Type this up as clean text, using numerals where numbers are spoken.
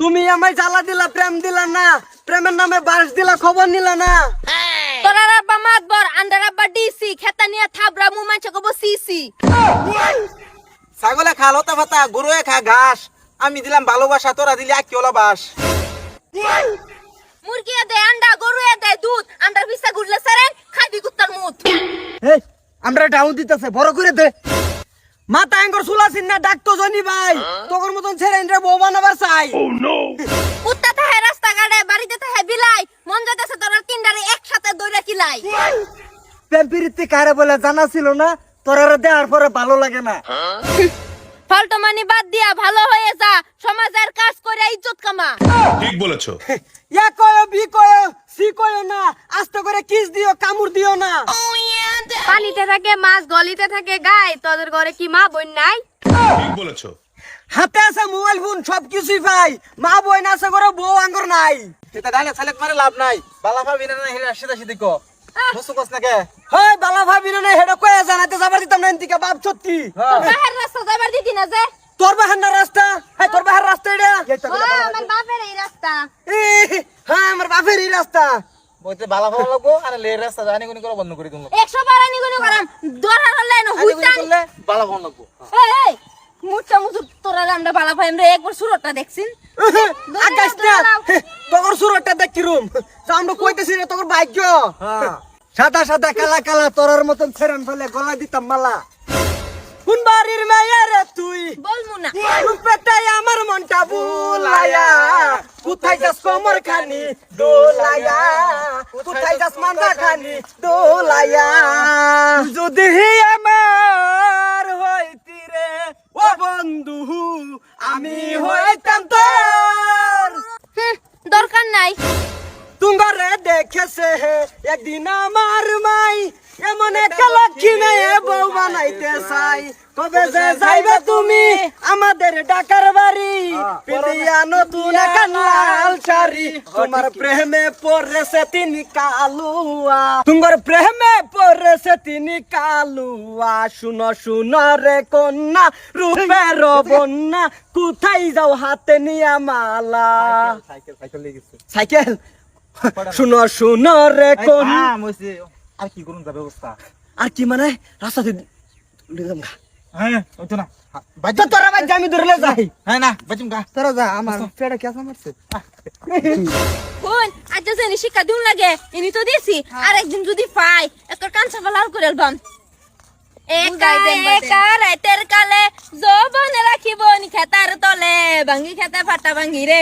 তুমি আমায় জ্বালা দিলা, প্রেম দিলা না, প্রেমের নামে বাস দিলা, খবর নিলা না। তোরা আব্বা মাতবর আন্ডার আব্বা ডিসি খেতা নিয়ে থাবরা মু মানছে কব সিসি। ছাগলে খা লতা পাতা, গরুয়ে খা ঘাস, আমি দিলাম ভালোবাসা, তোরা দিলি আকিওলা বাস। মুরগি দে আন্ডা, গরু দে দুধ, আন্ডার পিছা ঘুরলে সারে খাবি কুত্তার মুত। এই আমরা ডাউন দিতেছে, বড় করে দে। মাথা আঙ্গর সুলাসিন না, ডাকতো জনি ভাই, তোর মতন ছেড়ে ইন্দ্রে বউ বানাবার চাই। কুত্তা তাহে রাস্তা গাড়ে, বাড়িতে তাহে বিলাই, মন যাইতেছে তোরা তিনটারে একসাথে দইরা কিলাই। প্রেম প্রীতি কারে বলে জানা ছিল না, তোরা দেওয়ার পরে ভালো লাগে না। ফালতু মানি বাদ দিয়া ভালো হয়ে যা, সমাজের কাজ করে ইজ্জত কামা। ঠিক বলেছো। ইয়া কয় বি কয় সি কয় না, আস্তে করে কিস দিও, কামড় দিও না। পানিতে থাকে মাছ, গলিতে থাকে গায়, তোদের ঘরে কি মা বোন নাই? ঠিক বলেছো। হাতে আছে মোবাইল ফোন, সবকিছুই পাই, মা বই না আছে করে বউ আঙ্গর নাই। এটা ডাইনে ছালেক মারে লাভ নাই, বালা ভাবি না হেরা সিধা সিধি কো বুঝছো কস না কে? হয় বালা ভাবি না হেডা কয়ে জানাতে যাবার দিতাম না, এনতিকে বাপ সত্যি। বাহির রাস্তা যাবার দিতি না যে? তোর বাহার না রাস্তা, হ্যাঁ তোর বাহার রাস্তা এটা। আমার বাপের এই রাস্তা। হ্যাঁ আমার বাপের এই রাস্তা। বইতে বালা ভালো লাগবো, আর লে রাস্তা জানি কোনি করে বন্ধ করে দিমু। 100 বার আনি গুনি করাম, দরার হলে না হুইতান। করলে বালা ভালো লাগবো। এই মুচা মুচু তোরা আমরা বালা ভাই আমরা একবার সুরতটা দেখছিন। আকাশ না তোর সুরটা দেখ কি রুম, আমরা কইতেছি রে তোর ভাগ্য। সাদা সাদা কালা কালা তোরার মতন ছেড়ন ফেলে গলা দিতাম মালা। কোন বাড়ির মেয়ে রে তুই, বলমু না। রূপেটাই আমার মনটা বুলায়া, কোথায় যাস কোমর খানি দোলায়া, কোথায় যাস মান্দা খানি দোলায়া। যদি আমার হইতি রে ও বন্ধু, আমি হইতাম তোর। দরকার নাই। তুঙ্গরে দেখেছে একদিন আমার মাই, এমন একটা লক্ষ্মী মেয়ে বউ বানাইতে চাই। কবে যে যাইবে তুমি আমাদের ঢাকার বাড়ি, পিন্দিয়া নতুন একটা লাল শাড়ি। তোমার প্রেমে পড়েছে তিনি কালুয়া, তুঙ্গর প্রেমে পড়েছে তিনি কালুয়া। শুনো শুনো রে কন্যা, রূপের বন্যা, কোথায় যাও হাতে নিয়া মালা। সাইকেল সাইকেল লেগে গেছে। সাইকেল শুনো শুনো রে কোন, আর কি করুন যা ব্যবস্থা? আর কি মানে রাস্তাতে গা। হ্যাঁ ওইতো না তো তোরা ভাই আমি ধরলে যাই। হ্যাঁ না বাজিম গা। তোরা যা, আমার পেটে কেসা মারছে। কোন আজ যে শিক্ষা দিন লাগে ইনি তো দিছি, আর একদিন যদি পাই একটা কাঁচা ফলার করে আলবাম। একা একা রাতের কালে যৌবন রাখিব নি খেতার তলে, ভাঙ্গি খেতে ফাটা ভাঙ্গি রে।